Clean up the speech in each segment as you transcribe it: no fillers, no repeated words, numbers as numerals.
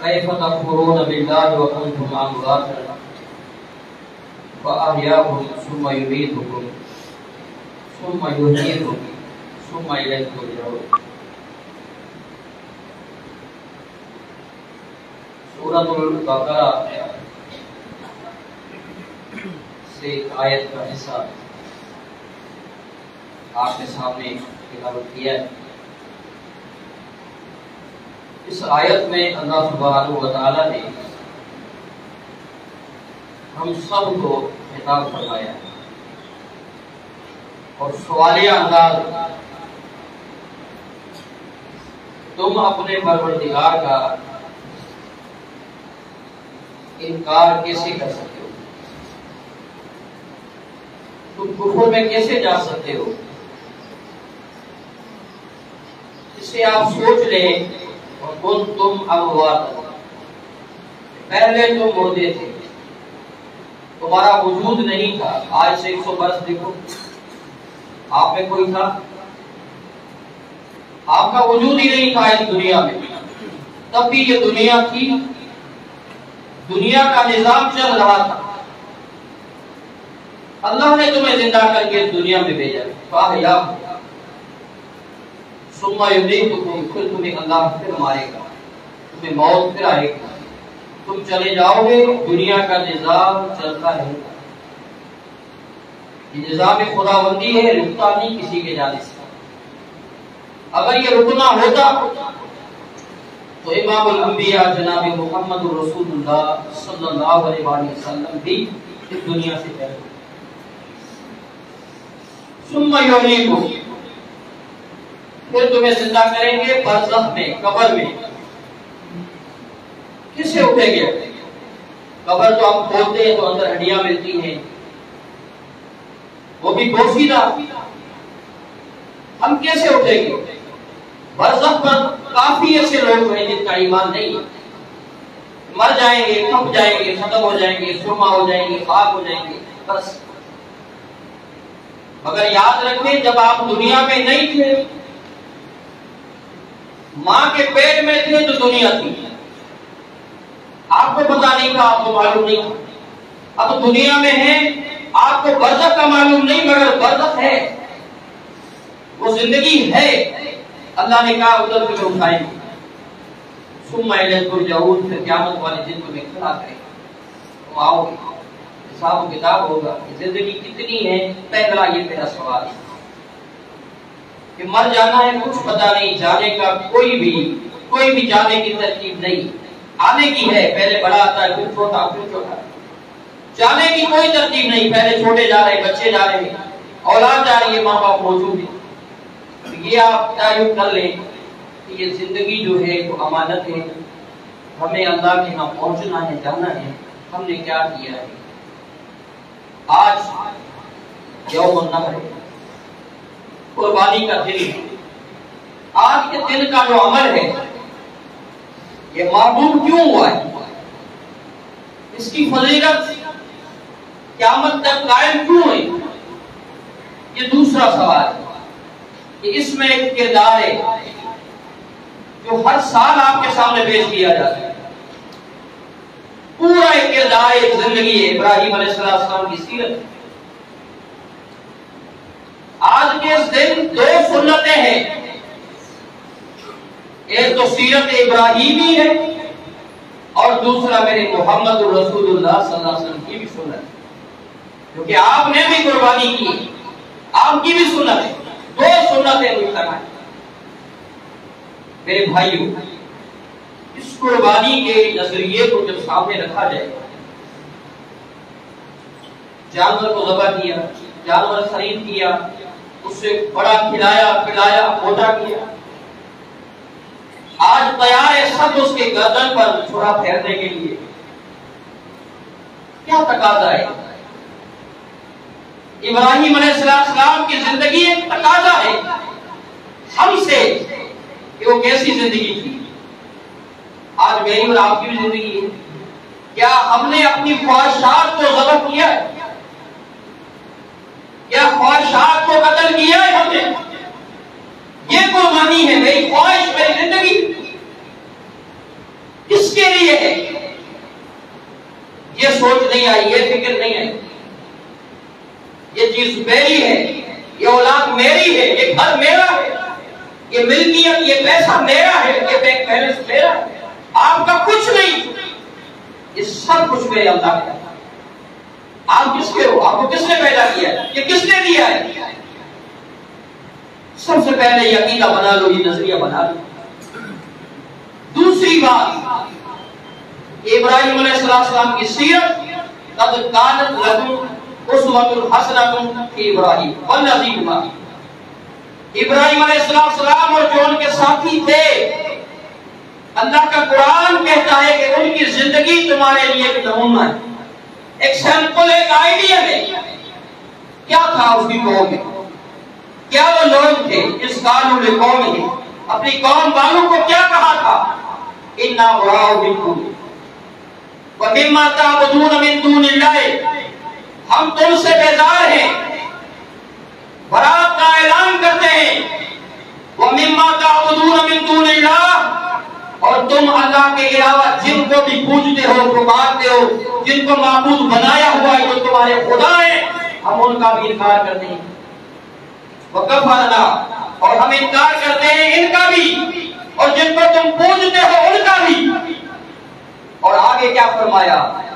کیف تکفرون باللہ وکنتم امواتا فاحیاکم ثم یمیتکم ثم یحییکم ثم الیہ ترجعون۔ سورۃ البقرہ سے ایک آیت کا حصہ آپ کے سامنے تلاوت کیا ہے۔ اس آیت میں اللہ سبحانہ و تعالی نے ہم سب کو خطاب فرمایا اور سوالیہ انداز، تم اپنے پروردگار کا انکار کیسے کر سکتے ہو؟ تم کفر میں کیسے جا سکتے ہو؟ اس سے آپ سوچ لیں، تم اموات، پہلے تم مردے تھے، تمہارا وجود نہیں تھا۔ آج سے 100 برس دیکھو، آپ میں کوئی تھا؟ آپ کا وجود ہی نہیں تھا اس دنیا میں، تب بھی یہ دنیا تھی، دنیا کا نظام چل رہا تھا۔ اللہ نے تمہیں زندہ کر کے اس دنیا میں بھیجا، فاحیاکم ثم یمیتکم، پھر تمہیں اللہ پھر مارے گا، تمہیں موت پھر آئے گی، تم چلے جاؤ گے، دنیا کا نظام چلتا رہے گا۔ یہ نظام خداوندی ہے، رکتا نہیں کسی کے جانے سے۔ اگر یہ رکنا ہوتا تو امام الانبیاء جناب محمد رسول اللہ صلی اللہ علیہ وسلم بھی اس دنیا سے چلے۔ ثم یحییکم، پھر تمہیں زندہ کریں گے برزخ میں، قبر میں۔ کس سے اٹھیں گے؟ قبر تو ہم کھولتے ہیں تو اندر ہڈیاں ملتی ہیں، وہ بھی بوسیدہ۔ ہم کیسے اٹھیں گے؟ برزخ پر کافی ایسے لوگ ہیں جن کا ایمان نہیں، مر جائیں گے، کھپ جائیں گے، ختم ہو جائیں گے، سرما ہو جائیں گے، خاک ہو جائیں گے، بس۔ مگر یاد رکھیں، جب آپ دنیا میں نہیں تھے، ماں کے پیٹ میں تھے تو دنیا تھی، آپ کو پتا نہیں تھا، آپ کو معلوم نہیں تھا۔ اب دنیا میں ہیں، آپ کو برزخ کا معلوم نہیں، مگر برزخ ہے، وہ زندگی ہے۔ اللہ نے کہا ادھر تمہیں اٹھائیں گے، ثم الیہ ترجعون، پھر قیامت والے دن تمہیں کھڑا کریں گے، تم آؤ گے، حساب و کتاب ہوگا کہ زندگی کتنی ہے۔ پہلا یہ میرا سوال ہے کہ مر جانا ہے، کچھ پتا نہیں، جانے کا کوئی بھی جانے کی ترتیب نہیں۔ آنے کی ہے، پہلے بڑا آتا ہے، پھر چھوٹا، پھر چھوٹا۔ جانے کی کوئی ترتیب نہیں، پہلے چھوٹے جا رہے، بچے جا رہے ہیں، اولاد جا رہی ہے، ماں باپ موجود ہیں۔ یہ آپ تعین کر لیں کہ یہ زندگی جو ہے وہ امانت ہے، ہمیں اللہ کے ہاں پہنچنا ہے، جانا ہے۔ ہم نے کیا کیا ہے؟ آج یوم النحر، قربانی کا دن ہے۔ آج کے دن کا جو عمل ہے یہ معمول کیوں ہوا ہے؟ اس کی فضیلت قیامت تک قائم کیوں ہے؟ یہ دوسرا سوال ہے کہ اس میں ایک کردار ہے جو ہر سال آپ کے سامنے پیش کیا جاتا ہے۔ پورا ایک کردار، ایک زندگی ہے، ابراہیم علیہ السلام کی سیرت۔ آج کے اس دن 2 سنتیں ہیں، ایک تو سیرت ابراہیمی ہے اور دوسرا میرے محمد رسول اللہ صلی اللہ علیہ وسلم کی بھی سنت ہے، کیونکہ آپ نے بھی قربانی کی، آپ کی بھی سنت ہے۔ 2 سنتیں مشترکہ ہیں۔ میرے بھائیوں، اس قربانی کے نظریے کو جب سامنے رکھا جائے، جانور کو ذبح کیا، جانور خرید کیا، اس سے بڑا کھلایا پلایا، موٹا کیا، آج تیار ہے سب اس کے گردن پر چھڑا پھیرنے کے لیے۔ کیا تقاضا ہے؟ ابراہیم علیہ السلام کی زندگی ایک تقاضا ہے ہم سے کہ وہ کیسی زندگی تھی۔ آج میری اور آپ کی بھی زندگی ہے۔ کیا ہم نے اپنی خواہشات کو ذبح کیا ہے؟ کیا خواہشات کو قتل کیا ہے ہم نے؟ یہ قربانی ہے، میری خواہش، میری زندگی۔ کس کے سوچ نہیں آئی، یہ فکر نہیں ہے، یہ چیز میری ہے، یہ اولاد میری ہے، یہ گھر میرا ہے، یہ ملکیت، یہ پیسہ میرا ہے، یہ بینک بیلنس میرا ہے، آپ کا کچھ نہیں، یہ سب کچھ میرے اللہ کا ہے۔ آپ کس کے ہو؟ آپ کو کس نے پیدا کیا ہے؟ یہ کس نے دیا ہے؟ سب سے پہلے یہ عقیدہ بنا لو، یہ نظریہ بنا لو۔ دوسری بات، ابراہیم علیہ السلام کی سیرت، قد کانت لکم اسوۃ حسنۃ فی ابراہیم والذین معہ۔ ابراہیم علیہ السلام اور جو ان کے ساتھی تھے، اللہ کا قرآن کہتا ہے کہ ان کی زندگی تمہارے لیے ایک نمونہ ہے، ایک سیمپل، ایک آئیڈیا ہے۔ کیا تھا اس کی قوم میں؟ کیا وہ لوگ تھے؟ اس قالوا لقومہ، اپنی قوم والوں کو کیا کہا تھا؟ انا براء منکم ومما تعبدون من دون اللہ، ہم تم سے بیزار ہیں، برات کا اعلان کرتے ہیں، ومما تعبدون من دون اللہ، اور تم اللہ کے علاوہ جن کو بھی پوجتے ہو، پکارتے ہو، جن کو معبود بنایا ہوا ہے، جو تمہارے خدا ہیں، ہم ان کا بھی انکار کرتے ہیں۔ وکفرنا، اور ہم انکار کرتے ہیں ان کا بھی، اور جن کو تم پوجتے ہو ان کا بھی۔ اور آگے کیا فرمایا؟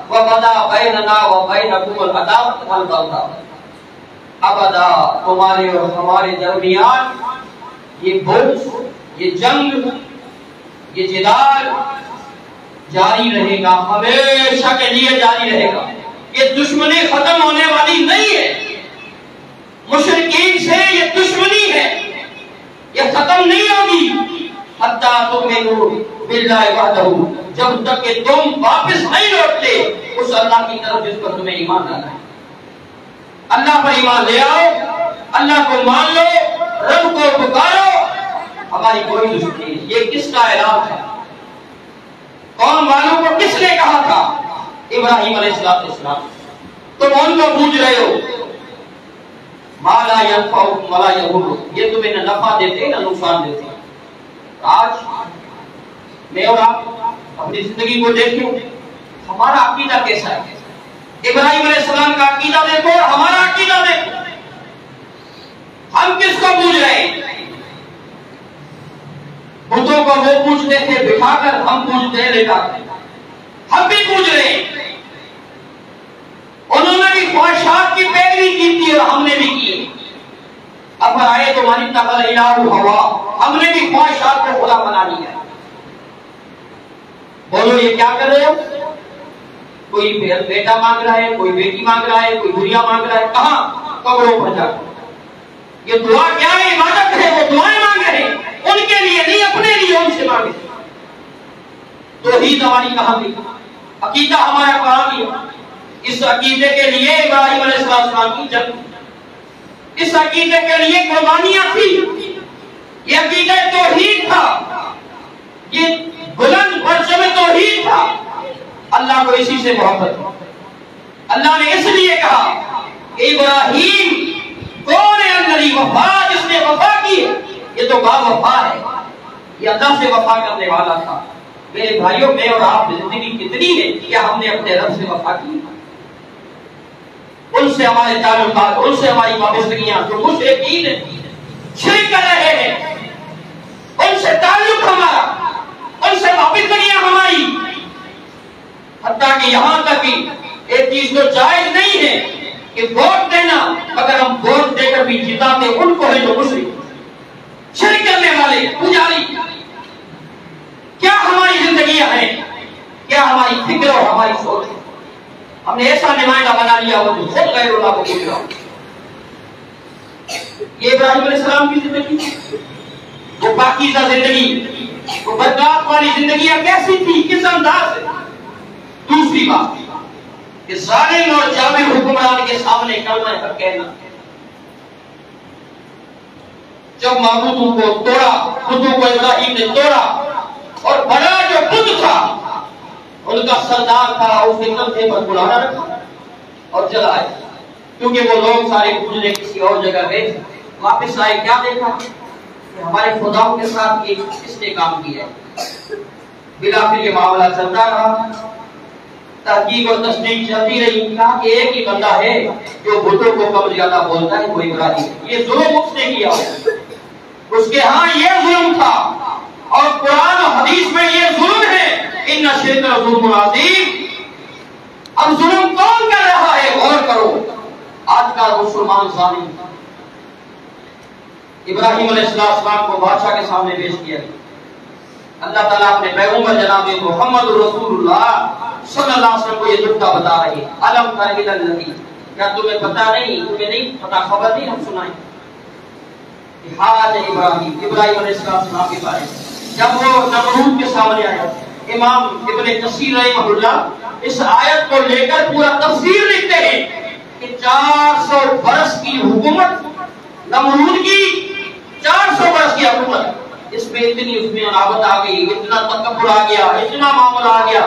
وَبَدَا بَيْنَنَا وَبَيْنَكُمُ الْعَدَاوَةُ وَالْبَغْضَاءُ، ابدا تمہارے اور ہمارے درمیان یہ بغض، یہ جنگ، یہ جدال جاری رہے گا، ہمیشہ کے لیے جاری رہے گا۔ یہ دشمنی ختم ہونے والی نہیں ہے، مشرکین سے یہ دشمنی ہے، یہ ختم نہیں ہوگی حتیٰ تؤمنوا باللہ وحدہ، جب تک کہ تم واپس نہیں لوٹتے اس اللہ کی طرف جس پر تمہیں ایمان لانا ہے۔ اللہ پر ایمان لے آؤ، اللہ کو مان لو، رب کو پکارو، ہماری کوئی دشمنی نہیں۔ یہ کس کا اعلان تھا؟ قوم والوں کو کس نے کہا تھا؟ ابراہیم علیہ السلام۔ تم ان کو پوچھ رہے ہو ما لا ينفعكم ولا يضركم، یہ تمہیں نہ نفع دیتے نہ نقصان دیتے۔ آج میں اور آپ اپنی زندگی کو دیکھیں، ہمارا عقیدہ کیسا ہے؟ ابراہیم علیہ السلام کا عقیدہ دیکھو اور ہمارا عقیدہ دیکھو، ہم کس کو پوچھ رہے ہیں؟ بتوں کو وہ پوچھتے تھے بٹھا کر، ہم پوچھتے ہیں لٹا کر۔ ہم بھی پوچھ رہے ہیں، انہوں نے بھی خواہشات کی پیروی کی تھی اور ہم نے بھی کی۔ اب آئے تو ہماری تقل الہ ہوا، ہم نے بھی خواہشات کو خدا بنا لیا۔ بولو یہ کیا کر رہے ہو؟ کوئی بیٹا مانگ رہا ہے، کوئی بیٹی مانگ رہا ہے، کوئی دنیا مانگ رہا ہے، کہاں؟ قبروں پر جا کر۔ یہ دعا کیا ہے؟ عبادت ہے، وہ دعائیں مانگ رہے ہیں، ان کے لیے نہیں، اپنے لیے ان سے مانگے۔ توحید ہماری کہاں بھی، عقیدہ ہمارا کہاں بھی؟ اس عقیدے کے لیے ابراہیم علیہ السلام کی جنگ، اس عقیدے کے لیے قربانیاں تھی، یہ عقیدہ توحید تھا، یہ بلند پرچم توحید تھا۔ اللہ کو اسی سے محبت ہے۔ اللہ نے اس لیے کہا ابراہیم کون ہے الذی وفا، جس نے وفا کی ہے، یہ تو با وفا ہے، یہ اللہ سے وفا کرنے والا تھا۔ میرے بھائیوں، میں اور آپ کی زندگی کتنی ہے، کیا ہم نے اپنے رب سے وفا کی؟ ان سے ہمارے تعلقات، ان سے ہماری وابستگیاں، جو مشرکین شرک کر رہے ہیں، ان سے تعلق ہمارا، ان سے وابستگیاں ہماری، حتیٰ کہ یہاں تک کہ ایک چیز تو جائز نہیں ہے کہ ووٹ دینا، اگر ہم ووٹ دے کر بھی جتاتے ان کو ہے جو مشرک، شرک کرنے والے، پجاری۔ کیا ہماری زندگیاں ہیں؟ کیا ہماری فکر اور ہماری سوچ ہے؟ ہم نے ایسا نمائندہ بنا لیا ہو جو خود غیر اللہ کو پوچھ رہا ہو۔ یہ ابراہیم علیہ السلام کی زندگی، وہ پاکیزہ زندگی، وہ برکات والی زندگیاں کیسی تھی، کس انداز سے؟ دوسری بات کہ ظالم اور جابر حکمران کے سامنے کلمہ حق کہنا، جب معبودوں کو توڑا، بتوں کو ابراہیم نے توڑا، اور بڑا جو بت تھا ان کا سردار تھا، اس نے کندھے پر بلانا رکھا اور جلائے، کیونکہ وہ لوگ سارے پوجنے کسی اور جگہ گئے، واپس آئے، کیا دیکھا کہ ہمارے خداؤں کے ساتھ یہ کس نے کام کیا ہے۔ بلا پھر یہ معاملہ چلتا رہا، تحقیق اور تصدیق چلتی رہی، کہا کہ ایک ہی بندہ ہے جو بتوں کو کم زیادہ بولتا ہے، وہ ابراہیم ہے۔ یہ ظلم اس نے کیا، اس کے ہاں یہ ظلم تھا، اور قرآن و حدیث میں یہ ظلم ہے، ان الشرک لظلم عظیم۔ اب ظلم کون کر رہا ہے؟ غور کرو۔ آج کا مسلمان ظالم ابراہیم علیہ السلام کو بادشاہ کے سامنے پیش کیا، اللہ تعالیٰ اپنے پیغمبر جناب محمد رسول اللہ صلی اللہ علیہ وسلم کو یہ نکتہ بتا رہے ہیں، علم تر الی الذی، کیا تمہیں پتہ نہیں، تمہیں نہیں پتہ، خبر نہیں ہم سنائیں؟ حاج ابراہیم علیہ السلام کے بارے میں جب وہ نمرود کے سامنے آیا، امام ابن کثیر رحمہ اللہ اس آیت کو لے کر پورا تفسیر لکھتے ہیں کہ 400 برس کی حکومت نمرود کی، 400 برس کی حکومت، اس میں اتنی اس میں علاوت آ گئی، اتنا تکبر آ گیا، اتنا معاملہ آ گیا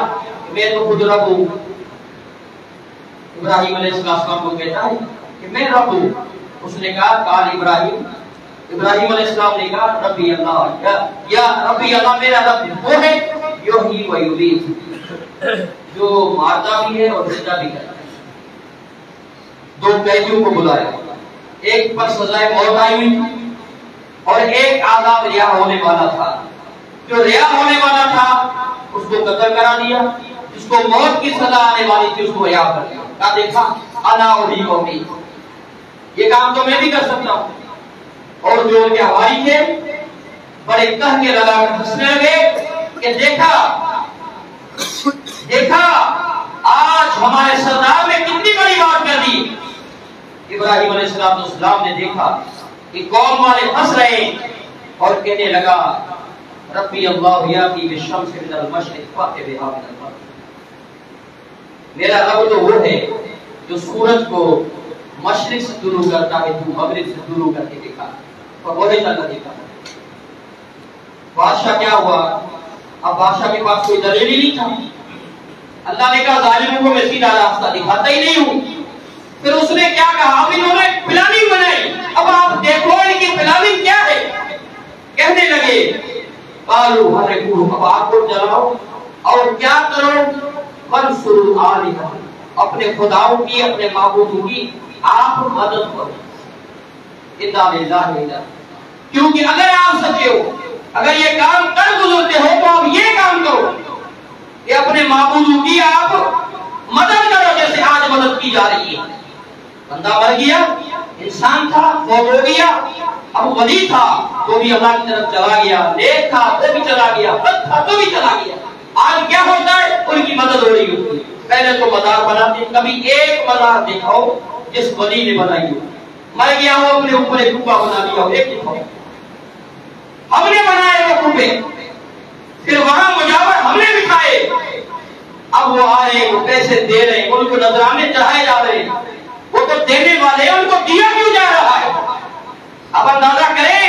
کہ میں تو خود رب ہوں۔ ابراہیم علیہ السلام کو کہتا ہے کہ میں رب ہوں۔ اس نے کہا قال ابراہیم علیہ السلام نے کہا ربی اللہ، یا ربی اللہ، میرا رب وہ ہے یحیی و یمیت، جو مارتا بھی ہے اور زندہ بھی کرتا ہے۔ دو قیدیوں کو بلایا، ایک پر سزائے موت آئی ہوئی اور ایک عذاب رہا ہونے والا تھا۔ جو رہا ہونے والا تھا اس کو قتل کرا دیا، جس کو موت کی سزا آنے والی تھی اس کو رہا کر دیا۔ کہا دیکھا انا احیی و امیت، یہ کام تو میں بھی کر سکتا ہوں۔ اور جو ان کے حواری تھے بڑے کہہ کے لگا کر ہنسنے لگے کہ دیکھا آج ہمارے سردار نے کتنی بڑی بات کر دی۔ ابراہیم علیہ السلام نے دیکھا کہ قوم والے ہنس رہے اور کہنے لگا ربی اللہ یاتی بالشمس من المشرق فأت بہا من المغرب، میرا رب تو وہ ہے جو سورج کو مشرق سے طلوع کرتا ہے، تو مغرب سے طلوع کر کے دکھا، اور وہی اللہ دکھا۔ بادشاہ کیا ہوا؟ اب بادشاہ کے پاس کوئی دلیل ہی نہیں تھا۔ اللہ نے کہا ظالموں کو میں سیدھا راستہ دکھاتا ہی نہیں ہوں۔ پھر اس نے کیا کہا؟ اب انہوں نے پلاننگ بنائی، اب آپ دیکھو ان کی پلاننگ کیا ہے۔ کہنے لگے قالوا حرقوه، اب آپ کو جلاؤ اور کیا کرو، وانصروا آلہتکم، اپنے خداؤں کی، اپنے معبودوں کی آپ مدد کرو۔ انا للہ و انا، کیونکہ اگر آپ سچے ہو، اگر یہ کام کر گزرتے ہو تو آپ یہ کام کرو کہ اپنے معبودوں کی آپ مدد کرو، جیسے آج مدد کی جا رہی ہے۔ بندہ مر گیا، انسان تھا فوت ہو گیا، اب ولی تھا تو بھی اللہ کی طرف چلا گیا، نیک تھا تو بھی چلا گیا، بد تھا تو بھی چلا گیا۔ آج کیا ہوتا ہے؟ ان کی مدد ہو رہی ہوتی ہے۔ پہلے تو مزار بناتے، کبھی ایک مزار دکھاؤ جس ولی نے بنائی ہو، مر گیا ہو اپنے اوپر ایک کنبہ بنا لیا ہو، ایک دکھاؤ ہم نے بنائے وہ کنبے، پھر وہاں مجاور ہم نے بٹھائے، اب وہ آ رہے، وہ پیسے دے رہے، ان کو نذرانے چڑھائے جا رہے، وہ تو دینے والے ہیں، ان کو دیا کیوں جا رہا ہے؟ اب اندازہ کریں،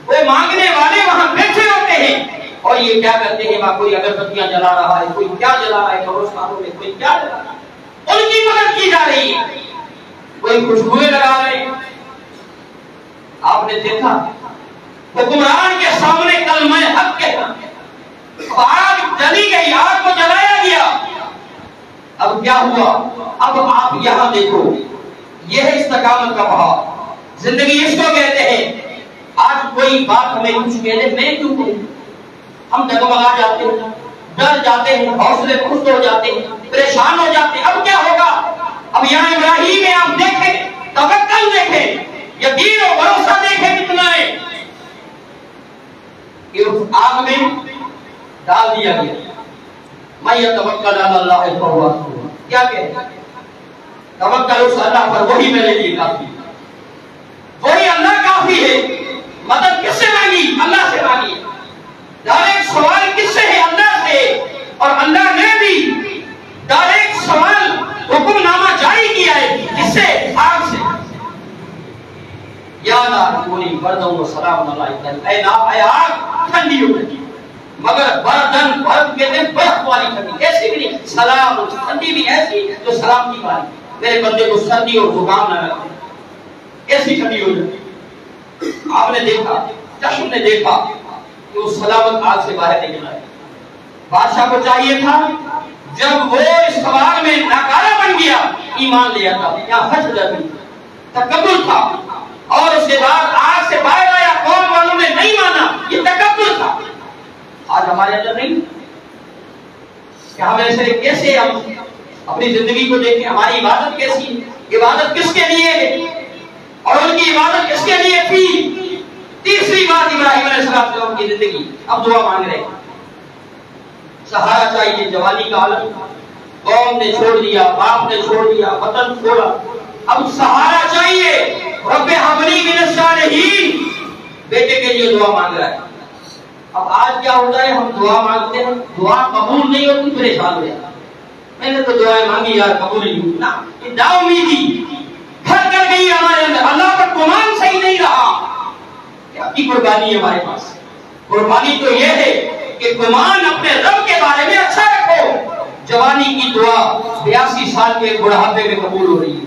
وہ مانگنے والے وہاں بیٹھے ہوتے ہیں اور یہ کیا کرتے ہیں؟ وہاں کوئی اگربتیاں جلا رہا ہے، کوئی کیا جلا رہا ہے، قبرستانوں میں کوئی کیا جلا رہا ہے، ان کی مدد کی جا رہی ہے، کوئی خوشبوئیں لگا رہے۔ آپ نے دیکھا حکمران کے سامنے کلمہ حق کہنا، آگ جلی گئی، آگ کو جلایا گیا۔ اب کیا ہوا؟ اب آپ یہاں دیکھو، یہ ہے استقامت کا بہاؤ، زندگی اس کو کہتے ہیں۔ آج کوئی بات ہمیں کچھ کہہ دے، میں کیوں کہوں؟ ہم ڈگمگا جاتے ہیں، ڈر جاتے ہیں، حوصلے پست ہو جاتے ہیں، پریشان ہو جاتے ہیں۔ اب کیا ہوگا؟ اب یہاں ابراہیم میں آپ دیکھیں، توکل دیکھیں، یقین و بھروسہ دیکھیں کتنا ہے کہ اس آگ میں ڈال دیا گیا۔ میں یتوکل علی اللہ فہو حسبہ، کیا کہتے ہیں؟ توکل اس اللہ پر، وہی میرے لیے کافی، وہی اللہ کافی ہے۔ مدد کس سے مانگی؟ اللہ سے مانگی۔ ڈائریکٹ سوال کس سے ہے؟ اللہ سے، اور اللہ نے بھی ڈائریکٹ سوال حکم نامہ جاری کیا ہے، کس سے؟ آگ سے۔ یا نار کونی بردن و سلام علیکم، اے آگ ٹھنڈی ہو گئی، مگر بردن، برد کہتے ہیں برف والی ٹھنڈی، ایسی بھی نہیں، سلام ٹھنڈی بھی ایسی جو سلام کی والی، میرے بندے کو سردی اور زکام نہ لگے، ایسی ٹھنڈی ہو جاتی۔ آپ نے دیکھا، چشم نے دیکھا کہ وہ سلامت آگ سے باہر نکل آئے۔ بادشاہ کو چاہیے تھا جب وہ اس سوال میں ناکارہ بن گیا ایمان لے آتا. یہاں حج لگی تکبر تھا. اور اس کے بعد آج سے باہر آیا قوم والوں نے نہیں مانا, یہ تکبر تھا. آج ہمارے اندر نہیں کہ ہم ایسے کیسے ہم اپنی زندگی کو دیکھیں. ہماری عبادت کیسی ہے, عبادت کس کے لیے ہے اور ان کی عبادت کس کے لیے تھی. تیسری بات ابراہیم علیہ السلام کی زندگی. اب دعا مانگ رہے ہیں, سہارا چاہیے. جوانی کا عالم, قوم نے چھوڑ دیا, باپ نے چھوڑ دیا, وطن چھوڑا, اب سہارا چاہیے. رب ہب لی من الصالحین, بیٹے کے لیے دعا مانگ رہا ہے. اب آج کیا ہوتا ہے, ہم دعا مانگتے ہیں, دعا قبول نہیں ہوتی, پریشان ہو جاتا. میں نے تو دعائیں مانگی یار قبول نہیں ہوئی نا, یہ نا امیدی گھر کر گئی ہمارے اندر. اللہ پر گمان صحیح نہیں رہا. کیا کی قربانی ہے ہمارے پاس؟ قربانی تو یہ ہے کہ گمان اپنے رب کے بارے میں اچھا رکھو. جوانی کی دعا 82 سال کے بڑھاپے میں قبول ہو رہی ہے.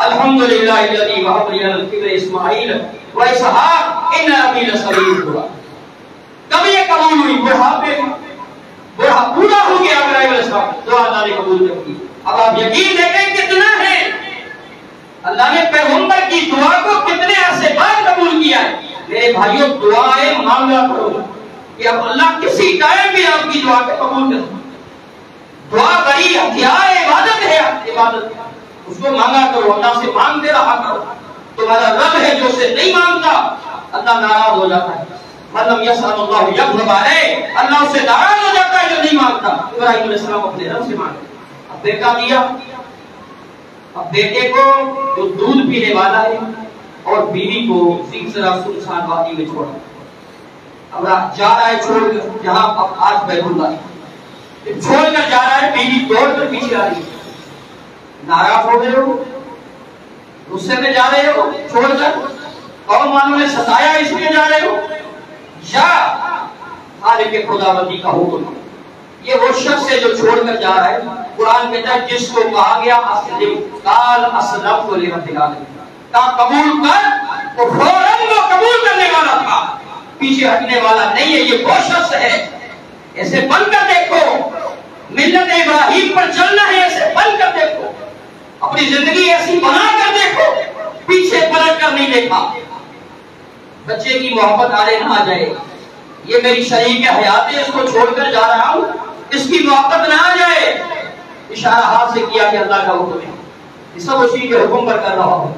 الحمدللہ الذی وهب لي الكبر اسماعیل واسحاق ان ابی لصغیر الدعاء. کب یہ قبول ہوئی؟ بڑھاپے میں. بڑھا پورا ہو گیا ابراہیم علیہ السلام, دعا اللہ نے قبول کر دی. اب آپ یقین دیکھیں کتنا ہے, اللہ نے پیغمبر کی دعا کو کتنے عرصے بعد قبول کیا ہے. میرے بھائیوں, دعائیں مانگا کرو کہ اب اللہ کسی ٹائم بھی آپ کی دعا کو قبول کر. دعا بڑی ہتھیار عبادت ہے, عبادت اس کو مانگا کرو, اللہ سے مانگتے رہا کرو. تمہارا رب ہے جو سے نہیں مانگتا اللہ ناراض ہو جاتا ہے. مطلب یسأل اللہ یغضب علیہ, اللہ اس سے ناراض ہو جاتا ہے جو نہیں مانگتا. ابراہیم علیہ السلام اپنے رب سے مانگے. اب بیٹا دیا, اب بیٹے کو جو دودھ پینے والا ہے اور بیوی کو سلسلہ سنسان وادی میں چھوڑا. اب جا رہا ہے چھوڑ کر, جہاں اب آج بیت اللہ ہے, چھوڑ کر جا رہا ہے, بیوی دوڑ کر پیچھے آ رہی ہے. ناراض ہو گئے ہو, غصے میں جا رہے ہو چھوڑ کر, قوم والوں نے ستایا اس لیے جا رہے ہو, یا خالق خداوندی کا حکم. یہ وہ شخص ہے جو چھوڑ کر جا رہا ہے. قرآن کہتا ہے جس کو کہا گیا اسلم قال اسلمت لرب العالمین, کہا قبول کر, تو فوراً وہ قبول کرنے والا تھا, پیچھے ہٹنے والا نہیں ہے. یہ وہ شخص ہے, ایسے بن کر دیکھو. ملت ابراہیم پر چلنا ہے, ایسے بن کر دیکھو. اپنی زندگی ایسی بنا کر دیکھو, پیچھے پلٹ کر نہیں دیکھا. بچے کی محبت آرے نہ آ جائے, یہ میری شریک حیات ہے, اس کو چھوڑ کر جا رہا ہوں, اس کی محبت نہ آ جائے. اشارہ ہاتھ سے کیا کہ اللہ کا حکم ہے, یہ سب اسی کے حکم پر کر رہا ہوں.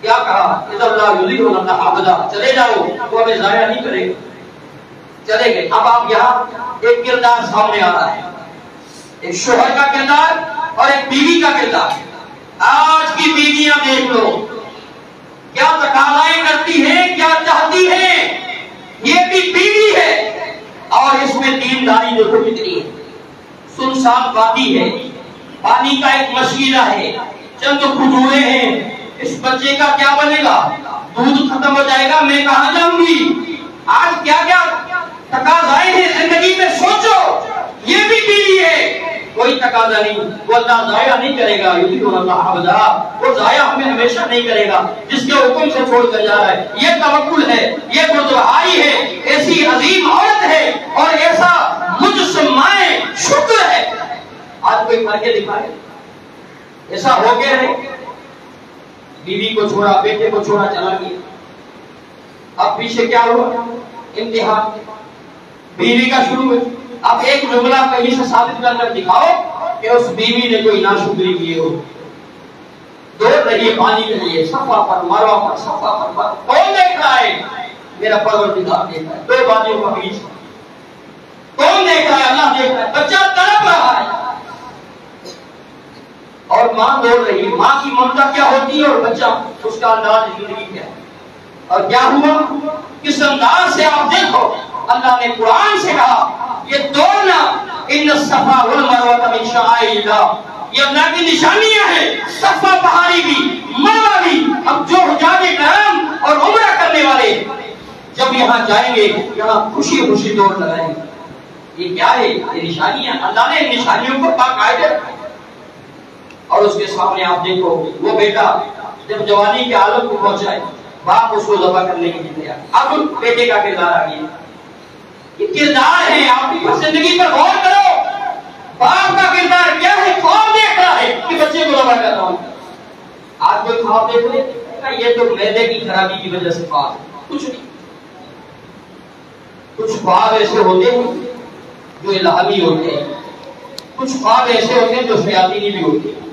کیا کہا, اذا لا یضل لنا عبدا, چلے جاؤ, وہ ہمیں ضائع نہیں کرے گا. چلے گئے. اب آپ یہاں ایک کردار سامنے آ رہا ہے, ایک شوہر کا کردار اور ایک بیوی کا کردار. آج کی بیویاں دیکھ لو کیا تقاضائیں کرتی ہیں, کیا چاہتی ہیں. یہ بھی بیوی ہے اور اس میں دینداری دیکھو کتنی ہے. سنسان وادی ہے, پانی کا ایک مشغلہ ہے, چند کھجورے ہیں. اس بچے کا کیا بنے گا؟ دودھ ختم ہو جائے گا, میں کہاں جاؤں گی؟ آج کیا کیا تقاضائیں ہیں زندگی میں, سوچو. یہ بھی بیوی ہے, کوئی تقاضا نہیں, وہ اللہ ضائع نہیں کرے گا. وہ ضائع ہمیں ہمیشہ نہیں کرے گا جس کے حکم سے چھوڑ کر جا رہا ہے. یہ توکل ہے, یہ بردباری ہے, ایسی عظیم عورت ہے اور ایسا مجسمہ شکر ہے. آج کوئی فرق دکھائے, ایسا ہو گیا ہے. بیوی کو چھوڑا, بیٹے کو چھوڑا, چلا گیا. اب پیچھے کیا ہوا؟ امتحان بیوی کا شروع ہے. اب ایک جملہ کہیں سے ثابت کر دکھاؤ کہ اس بیوی نے کوئی ناشکری کی ہو. دوڑ رہی ہے پانی کے لیے, صفا پر مروا پر, صفا پر مروا. کون دیکھ رہا ہے؟ میرا پروردگار دیکھ رہا ہے. دو باتوں کا بیچ کون دیکھ رہا ہے؟ اللہ دیکھ رہا ہے. بچہ تڑپ رہا ہے اور ماں دوڑ رہی ہے. ماں کی ممتا کیا ہوتی ہے اور بچہ اس کا انداز زندگی کیا ہے. اور کیا ہوا؟ کس انداز سے آپ دیکھو. اللہ نے قرآن سے کہا یہ دوڑنا ان الصفا والمروہ من شعائر اللہ, یہ اللہ کی نشانیاں ہیں. صفا پہاڑی بھی, مروہ بھی. اب جو حجاج کرام اور عمرہ کرنے والے جب یہاں جائیں گے, یہاں خوشی خوشی دوڑ لگائیں گے. یہ کیا ہے؟ یہ نشانیاں. اللہ نے نشانیوں کو باقاعدہ. اور اس کے سامنے آپ دیکھو وہ بیٹا جب جوانی کے عالم کو پہنچائے, باپ اس کو ذبح کرنے کے لیے تیار. اب بیٹے کا کردار آ گیا. یہ کردار ہے, آپ کی زندگی پر غور کرو. باپ کا کردار کیا ہے؟ خواب دیکھ رہا ہے کہ بچے کو ذبح کر رہا ہوں. آج کوئی خواب دیکھ لے یہ تو معدے کی خرابی کی وجہ سے خواب ہے. کچھ نہیں. کچھ خواب ایسے ہوتے ہیں جو الہامی ہوتے ہیں، کچھ خواب ایسے ہوتے ہیں جو شیاطینی بھی ہوتے ہیں.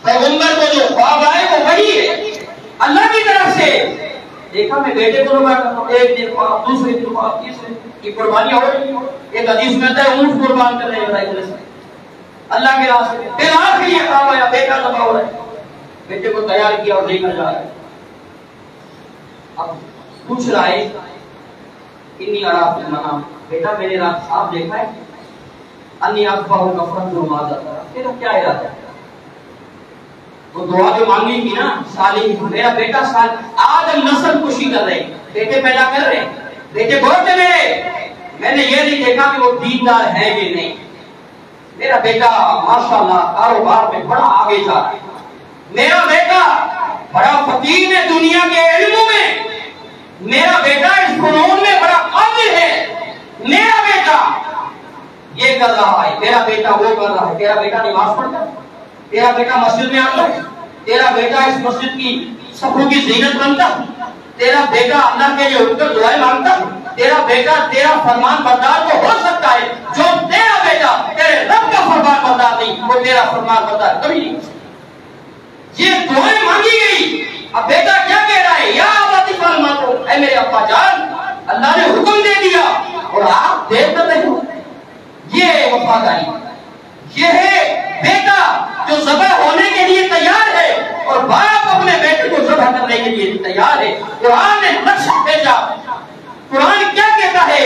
پیغمبر کو جو خواب آئے وہ وہی ہے اللہ کی طرف سے. دیکھا میں بیٹے کو ذبح کرتا ہوں، ایک دن خواب، دوسرے دن خواب، تیسرے کی قربانیاں ہو رہی ہیں. ایک حدیث میں آتا ہے اونٹ قربان کر رہے ہیں ابراہیم علیہ السلام اللہ کے راستے میں. پھر آخر یہ خواب آیا بیٹا ذبح ہو رہا ہے. بیٹے کو تیار کیا اور لے کر جا رہا ہے. اب پوچھ رہا ہے انی ارا فی المنام، بیٹا میں نے رات خواب دیکھا ہے انی اذبح فانظر ماذا ترى. تیرا کیا ارادہ ہے؟ وہ دعا جو مانگی تھی نا صالح، میرا بیٹا صالح، آج ہم نسل کشی کر رہے ہیں، بیٹے پیدا کر رہے ہیں، بیٹے بہت ہیں میرے. میں نے یہ نہیں دیکھا کہ وہ دیندار ہے کہ نہیں. میرا بیٹا ماشاءاللہ کاروبار میں بڑا آگے جا رہا ہے، میرا بیٹا بڑا فقیر ہے دنیا کے علموں میں، میرا بیٹا اس فنون میں بڑا قابل ہے، میرا بیٹا یہ کر رہا ہے، میرا بیٹا وہ کر رہا ہے. تیرا بیٹا نماز پڑھتا ہے، تیرا بیٹا مسجد میں آتا ہے، تیرا بیٹا اس مسجد کی صفوں کی زینت بنتا ہے، تیرا بیٹا اللہ کے لیے اٹھ کر دعائیں مانگتا ہے، تیرا بیٹا تیرا فرمان بردار تو ہو سکتا ہے، جو تیرا بیٹا تیرے رب کا فرمان بردار نہیں وہ تیرا فرمان بردار کبھی نہیں. یہ دعائیں مانگی گئی. اب بیٹا کیا کہہ رہا ہے؟ یا ابت افعل ما تؤمر، اے میرے ابا جان اللہ نے حکم دے دیا اور آپ دیر کر رہے ہو. یہ وفاداری، یہ ہے بیٹا جو ذبح ہونے کے لیے تیار ہے اور باپ اپنے بیٹے کو ذبح کرنے کے لیے تیار ہے. قرآن نے نقشہ بھیجا. قرآن کیا کہتا ہے؟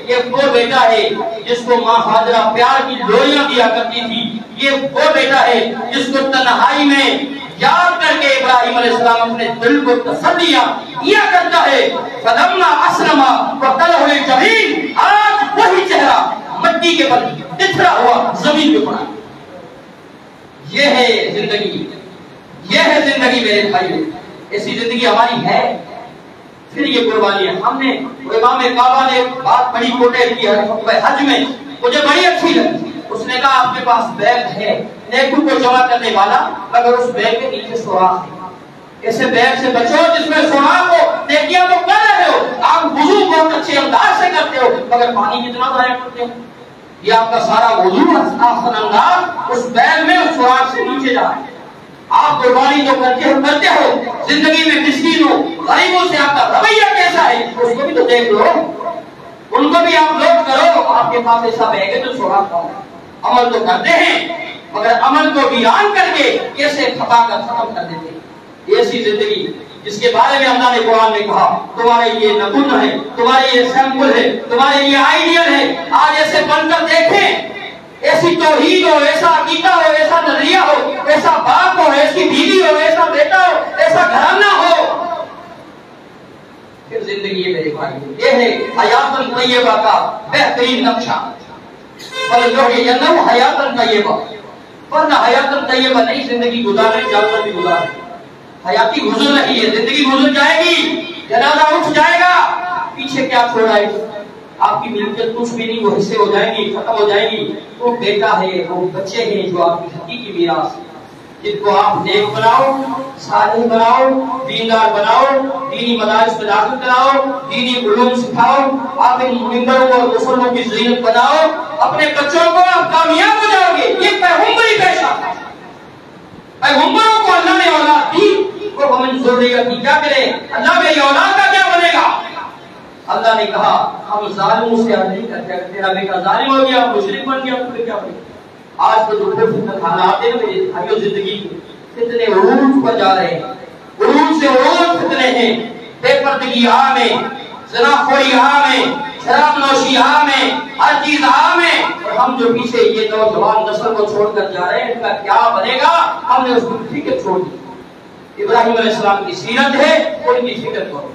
یہ وہ بیٹا ہے جس کو ماں ہاجرہ پیار کی لوریاں دیا کرتی تھی. یہ وہ بیٹا ہے جس کو تنہائی میں یاد کر کے ابراہیم علیہ السلام اپنے دل کو تسلیاں دیا کرتا ہے. فلما اسلم وتله الجبین، آج وہی چہرہ مٹی کے بل بکھرا ہوا زمین پہ پڑا. یہ ہے زندگی، یہ ہے زندگی میرے بھائیو. ایسی زندگی ہماری ہے. پھر یہ قربانیاں ہم نے، امام کعبہ نے بات بڑی کوٹیل کی ہے حج میں، مجھے بڑی اچھی لگی. اس نے کہا آپ کے پاس بیگ ہے نیکیوں کو جمع کرنے والا، مگر اس بیگ کے نیچے سوراخ ہے. ایسے بیگ سے بچو جس میں سوراخ ہو. نیکیاں تو کر رہے ہو، آپ وضو بہت اچھے انداز سے کرتے ہو، مگر پانی کتنا ضائع کرتے ہو. یہ آپ کا سارا وضو احسن انداز اس بیگ میں اس سوراخ سے نیچے جا رہا ہے. آپ قربانی جو کرتے ہو، زندگی میں مسکینوں غریبوں سے آپ کا رویہ کیسا ہے اس کو بھی تو دیکھ لو، ان کو بھی آپ لوٹ کرو. آپ کے پاس ایسا بیگ ہے جو سوراخ کا ہو. عمل تو کرتے ہیں مگر عمل کو ویران کر کے کیسے کھپا کر ختم کر دیتے ہیں. ایسی زندگی جس کے بارے میں اللہ نے قرآن میں کہا تمہارے لیے نمونہ ہے، تمہارے لیے سیمپل ہے، تمہارے لیے آئیڈیل ہے. آج ایسے بن کر دیکھیں، ایسی توحید ہو، ایسا عقیدہ ہو، ایسا نظریہ ہو، ایسا باپ ہو، ایسی بیوی ہو، ایسا بیٹا ہو، ایسا گھرانہ ہو. پھر زندگی ہے میرے بھائی، یہ ہے حیات طیبہ کا بہترین نقشہ. حیات طیبہ، ورنہ حیات طیبہ نہیں زندگی گزارے جانور بھی گزارے. حیاتی گزر رہی ہے، زندگی گزر جائے گی، جنازہ اٹھ جائے گا، پیچھے کیا چھوڑا ہے؟ آپ کی ملکیت کچھ بھی نہیں، وہ حصے ہو جائیں گی، ختم ہو جائیں گی. وہ بیٹا ہے، وہ بچے ہیں جو آپ کی حقیقی میراث ہے، جن کو آپ نیک بناؤ، صالح بناؤ، دیندار بناؤ، دینی مدارس میں داخل کراؤ، دینی علوم سکھاؤ، آپ ان ممبروں اور مسلمانوں کی زینت بناؤ. اپنے بچوں کو آپ کامیاب ہو جاؤ گے. یہ پیغمبری پیشہ ہے. پیغمبروں کو اللہ نے اولاد دی، وہ ہمیں ذریت کی کیا کرے؟ اللہ میری اولاد کا کیا بنے گا؟ اللہ نے کہا ہم ظالموں سے نہیں کرتے. تیرا بیٹا ظالم ہو گیا، مشرک بن گیا، تو کیا بنے گا؟ آج تو جو فتنہ حالات ہیں میرے بھائیوں، زندگی فتنے عروج پر جا رہے ہیں، عروج سے عروج فتنے ہیں. بے پردگی عام ہے، زناخوری عام ہے، شراب نوشی عام ہے، ہر چیز عام ہے. اور ہم جو پیچھے یہ نوجوان نسل کو چھوڑ کر جا رہے ہیں، ان کا کیا بنے گا؟ ہم نے اس کو فکر چھوڑ دی. ابراہیم علیہ السلام کی سیرت ہے، ان کی فکر کرو.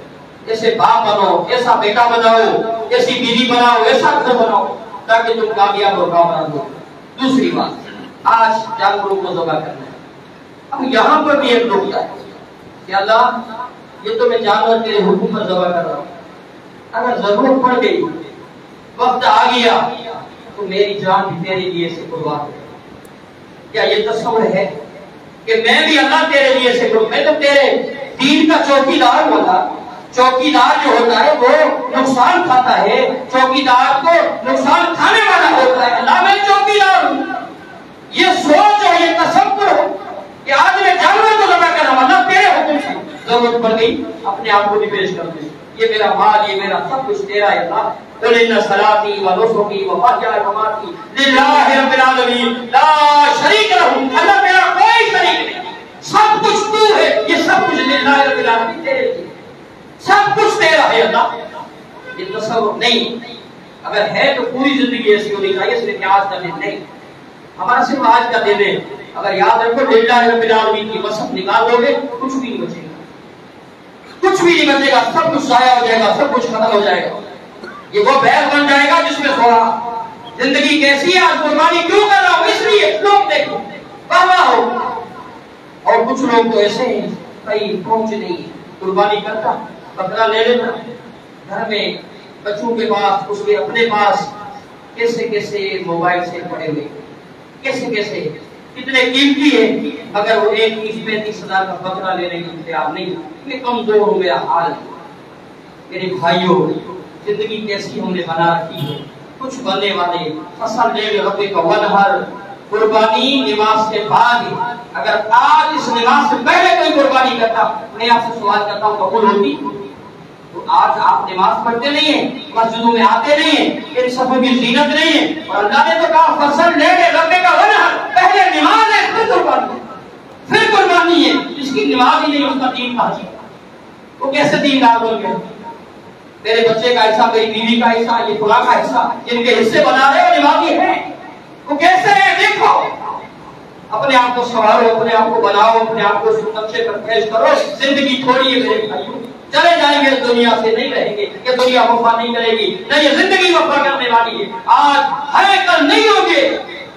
ایسے باپ بنو، ایسا بیٹا بناؤ، ایسی بیوی بناؤ، ایسا گھر بناؤ تاکہ تم کامیاب اور کامیاب ہو. دوسری بات، آج جانوروں کو ذبح کرنا ہے. اب یہاں پر بھی ایک نقطہ ہے کہ اللہ یہ تو میں جانور تیرے حکم پر ذبح کر رہا ہوں، اگر ضرورت پڑ گئی، وقت آ گیا، تو میری جان بھی تیرے لیے سے قربان ہو. کیا یہ تصور ہے کہ میں بھی اللہ تیرے لیے سے قربان؟ میں تو تیرے دین کا چوکیدار ہوتا. چوکیدار جو ہوتا ہے وہ نقصان کھاتا ہے، چوکیدار کو نقصان کھانے والا ہوتا ہے. اللہ میں چوکیدار ہوں. یہ سوچ اور یہ تصور ہو کہ آج میں جانور کو ذبح کر رہا ہوں، اللہ تیرے حکم سے. ضرورت پڑ گئی اپنے آپ کو بھی پیش کر دیں. یہ میرا مال، یہ میرا سب کچھ تیرا ہے اللہ. قل ان صلاتي ونسكي ومحياي ومماتي لله رب العالمین لا شریک لہ. اللہ میرا کوئی شریک نہیں، سب کچھ تو ہے. یہ سب کچھ للہ رب العالمین تیرے لیے، سب کچھ تیرا ہے اللہ. یہ تصور نہیں. اگر ہے تو پوری زندگی ایسی ہونی چاہیے صرف آج کا دن نہیں. ہمارا صرف آج کا دن ہے. اگر یاد رکھو للہ رب العالمین کی وصف نکال دو گے کچھ بھی نہیں بچے گا، کچھ بھی نہیں بچے گا. سب کچھ ضائع ہو جائے گا، سب کچھ ختم ہو جائے گا. یہ وہ بیل بن جائے گا جس میں تھوڑا زندگی کیسی ہے، آج قربانی کیوں کر رہا ہوں، اس لیے لوگ دیکھو واہ ہو. اور کچھ لوگ تو ایسے ہیں کہیں پہنچ نہیں، قربانی کرتا بکرا لے لیتا گھر میں بچوں کے پاس، اس کے اپنے پاس کیسے کیسے موبائل سے پڑے ہوئے، کیسے کیسے کتنے قیمتی ہے، مگر وہ 30-35 ہزار کا بکرا لینے کے تیار نہیں. میں کمزور ہوں، میرا حال. میرے بھائیوں زندگی کیسی ہم نے بنا رکھی ہے. کچھ بننے والے فصل لے ربے کا ونہر، قربانی نماز کے بعد. اگر آج اس نماز سے پہلے کوئی قربانی کرتا، میں آپ سے سوال کرتا ہوں قبول ہوتی؟ تو آج آپ نماز پڑھتے نہیں ہیں، مسجدوں میں آتے نہیں ہیں، ان صفوں کی زینت نہیں ہے. اور اللہ نے تو کہا فصل لے ربے کا ونہر، پہلے نماز ہے پھر قربانی، پھر قربانی ہے. جس کی نماز ہی نہیں اس کا دین کہاں جائے؟ وہ کیسے دیندار بن گئے؟ میرے بچے کا حصہ، میری بیوی کا حصہ، یہ فلاں کا حصہ، جن کے حصے بنا رہے وہ نمازی ہیں. وہ کیسے ہیں دیکھو. اپنے آپ کو سنوارو، اپنے آپ کو بناؤ، اپنے آپ کو نقشے پر پیش کرو. زندگی تھوڑی ہے میرے بھائیوں، چلے جائیں گے دنیا سے، نہیں رہیں گے. یہ دنیا وفا نہیں کرے گی، نہیں یہ زندگی وفا کرنے والی ہے. آج ہے کل نہیں ہوں گے.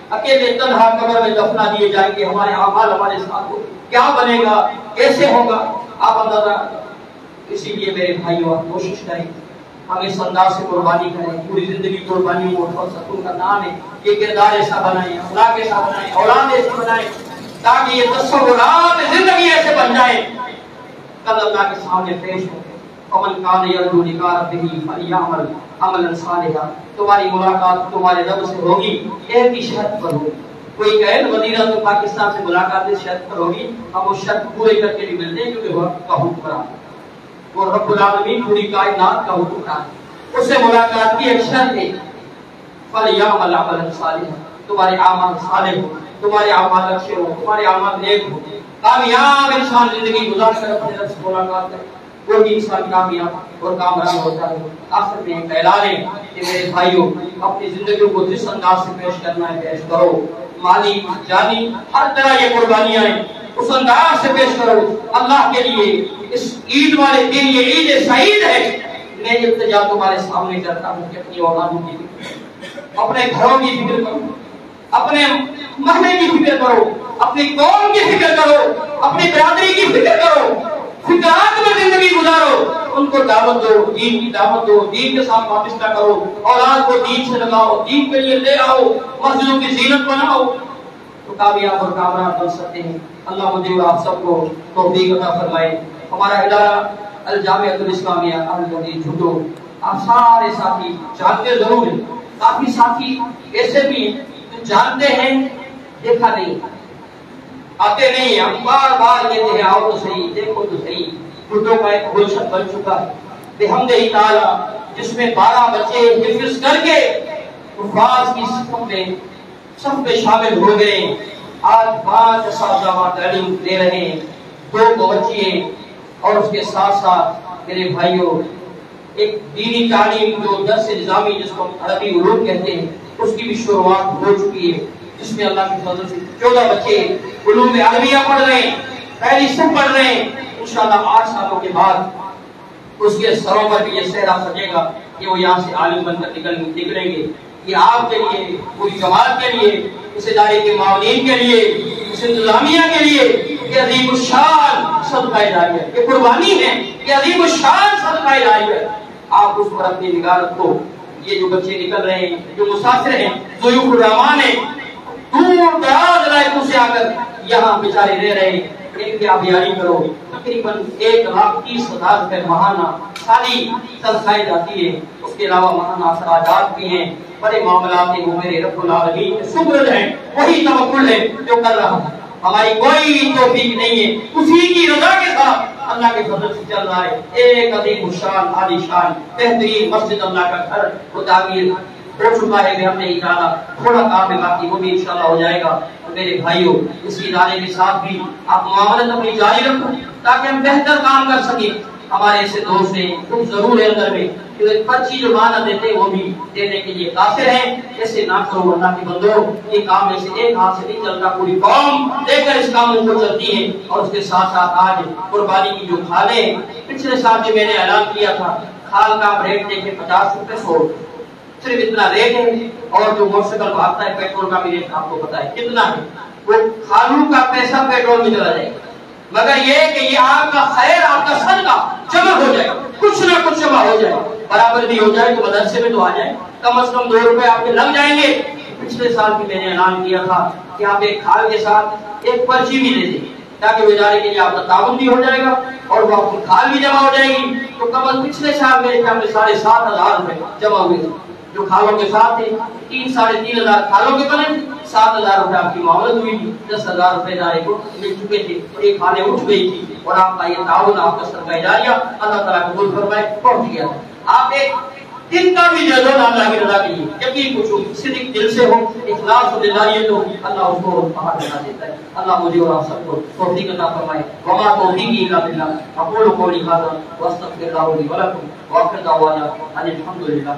اکیلے تنہا قبر میں دفنا دیے جائیں گے. ہمارے اعمال ہمارے ساتھ ہو، کیا بنے گا، کیسے ہوگا آپ اندازہ. اسی لیے میرے بھائیوں آپ کوشش کریں، ہم اس انداز سے قربانی کریں. پوری زندگی قربانی کو سکون کا نام ہے. یہ کردار ایسا بنائیں، اخلاق ایسا بنائیں، اولاد ایسے بنائیں، تاکہ یہ تصورات زندگی ایسے بن جائے کل اللہ کے سامنے پیش ہو. ومن کان یرجو لقاء ربہ فلیعمل عملا صالحا. تمہاری ملاقات تمہارے رب سے ہوگی ایک ہی شرط پر ہوگی. کوئی کہے وزیر اعظم پاکستان سے ملاقات اس شرط پر ہوگی، ہم وہ شرط پورے کر کے نہیں ملتے ہیں کیونکہ وقت کا حکمران وہ رب العالمین پوری کائنات کا حکمران. اس سے ملاقات کی ایک شرط ہے فلیعمل عملا صالحا. تمہارے اعمال صالح ہو، تمہارے اعمال اچھے ہو، تمہارے اعمال نیک ہو. کامیاب انسان زندگی گزار کر اپنے رب سے ملاقات کرے، کوئی انسان کامیاب اور کامران ہوتا ہے. آخر میں ایک اعلان ہے کہ میرے بھائیوں اپنی زندگی کو جس انداز سے پیش کرنا ہے پیش کرو. مالی جانی ہر طرح یہ قربانیاں ہیں، اس انداز سے پیش کرو اللہ کے لیے. اس عید والے دن یہ عید سعید ہے. میں التجا تمہارے سامنے کرتا ہوں کہ اپنی اولادوں کی فکر، اپنے گھروں کی فکر کرو، اپنے محلے کی فکر کرو، اپنی قوم کی فکر کرو، اپنی برادری کی فکر کرو. فکرات میں زندگی گزارو. ان کو دعوت دو، دین کی دعوت دو، دین کے ساتھ وابستہ کرو. اولاد کو دین سے لگاؤ، دین کے لیے لے آؤ، مسجدوں کی زینت بناؤ. تو کامیاب اور کامران بن سکتے ہیں. اللہ مجھے اور آپ سب کو توفیق عطا فرمائے. ہمارا ادارہ الجامعہ الاسلامیہ اہل حدیث جھوٹو، آپ سارے ساتھی جانتے ضرور ہیں. کافی ساتھی ایسے بھی جو جانتے ہیں دیکھا نہیں، آتے نہیں. ہم بار بار کہتے ہیں آؤ تو صحیح، دیکھو تو صحیح. جھوٹوں کا ایک گلشن بن چکا ہے بحمدہ تعالیٰ، جس میں 12 بچے حفظ کر کے حفاظ کی صف میں شامل ہو گئے. آج 5 اساتذہ تعلیم دے رہے ہیں، 2 بچے. اور اس کے ساتھ ساتھ میرے بھائیوں ایک دینی تعلیم جو درس نظامی جس کو عربی علوم کہتے ہیں اس کی بھی شروعات ہو چکی ہے، جس میں اللہ کی فضل سے 14 بچے علوم عربیہ پڑھ رہے ہیں، پہلی صف پڑھ رہے ہیں. انشاءاللہ 8 سالوں کے بعد اس کے سروں پر بھی یہ صحرا سجے گا کہ وہ یہاں سے عالم بن کر نکلیں گے. یہ آپ کے لیے، پوری جماعت کے لیے، اس ادارے کے معاونین کے لیے، اس انتظامیہ کے لیے یہ عظیم الشان صدقہ جاریہ، یہ قربانی ہے، یہ عظیم الشان صدقہ جاریہ. آپ اس پر اپنی نگاہ رکھو. یہ جو بچے نکل رہے ہیں، جو مسافر ہیں، ضیوف الرحمان ہیں، دور دراز علاقوں سے آ کر یہاں بیچارے رہ رہے ہیں، ان کی آبیاری کرو۔ تقریباً 1,30,000 روپے ماہانہ سالی تنخواہ جاتی ہے، اس کے علاوہ ماہانہ اخراجات بھی ہیں، بڑے معاملات ہیں۔ وہ میرے رب العالمین کے سپرد ہیں، وہی توکل ہے جو کر رہا ہے، ہماری کوئی توفیق نہیں ہے، اسی کی رضا کے ساتھ اللہ کے فضل سے چل رہا ہے۔ ایک عظیم شان، عالی شان، بہترین مسجد اللہ کا گھر وہ تعمیر ہو چکا ہے، ہم نے ادارہ تھوڑا کام ہے باقی، وہ بھی انشاءاللہ ہو جائے گا۔ تو میرے بھائیوں، اس ادارے کے ساتھ بھی آپ معاملت اپنی جاری رکھو تاکہ ہم بہتر کام کر سکیں۔ ہمارے ایسے دوست ہیں، تم ضرور ہے اندر میں کہ ایک پرچی جو معنی دیتے ہیں وہ بھی دینے کے لیے قاصر ہیں، ایسے نہ کرو اللہ کے بندو۔ یہ کام ایسے ایک ہاتھ سے نہیں چلتا، پوری قوم لے کر اس کاموں کو چلتی ہے۔ اور اس کے ساتھ ساتھ آج قربانی کی جو کھالیں، پچھلے سال جو میں نے اعلان کیا تھا، کھال کا ریٹ دیکھے 50 روپے 100 روپے، صرف اتنا ریٹ ہے۔ اور جو موٹر سائیکل بھاگتا ہے پیٹرول کا بھی ریٹ آپ کو پتا ہے کتنا ہے، وہ کھالوں کا پیسہ پیٹرول میں چلا جائے گا، مگر یہ کہ یہ آپ کا خیر، آپ کا صدقہ جمع ہو جائے، کچھ نہ کچھ جمع ہو جائے، برابر بھی ہو جائے تو مدرسے میں تو آ جائے، کم از کم 2 روپے آپ کے لگ جائیں گے۔ پچھلے سال بھی میں نے اعلان کیا تھا کہ آپ ایک کھال کے ساتھ ایک پرچی بھی دے دیں تاکہ وہ ادارے کے لیے آپ کا تعاون بھی ہو جائے گا اور وہ آپ کو کھال بھی جمع ہو جائے گی۔ تو کم از پچھلے سال میرے خیال میں 7,500 روپے جمع ہوئے تھے جو کھالوں کے ساتھ تھے، 3,500 کھالوں کے بنے، 7,000 روپے آپ کی معاونت ہوئی تھی، 10,000 روپے ادارے کو مل چکے تھے اور یہ کھالیں اٹھ گئی تھی، اور آپ کا یہ تعاون، آپ کا صدقہ جاریہ اللہ تعالیٰ قبول فرمائے پہنچ گیا تھا۔ آپ ایک دن کا بھی دے دو اللہ کی رضا کے لیے، یقین پوچھو صدق دل سے ہو، اخلاص و دلاریت ہو، اللہ اس کو پہاڑ بنا دیتا ہے۔ اللہ مجھے اور آپ سب کو توفیق عطا فرمائے۔ وما توفیقی الا باللہ، اقول قولی ھذا واستغفر اللہ لی ولکم، وآخر دعوانا ان الحمد للہ۔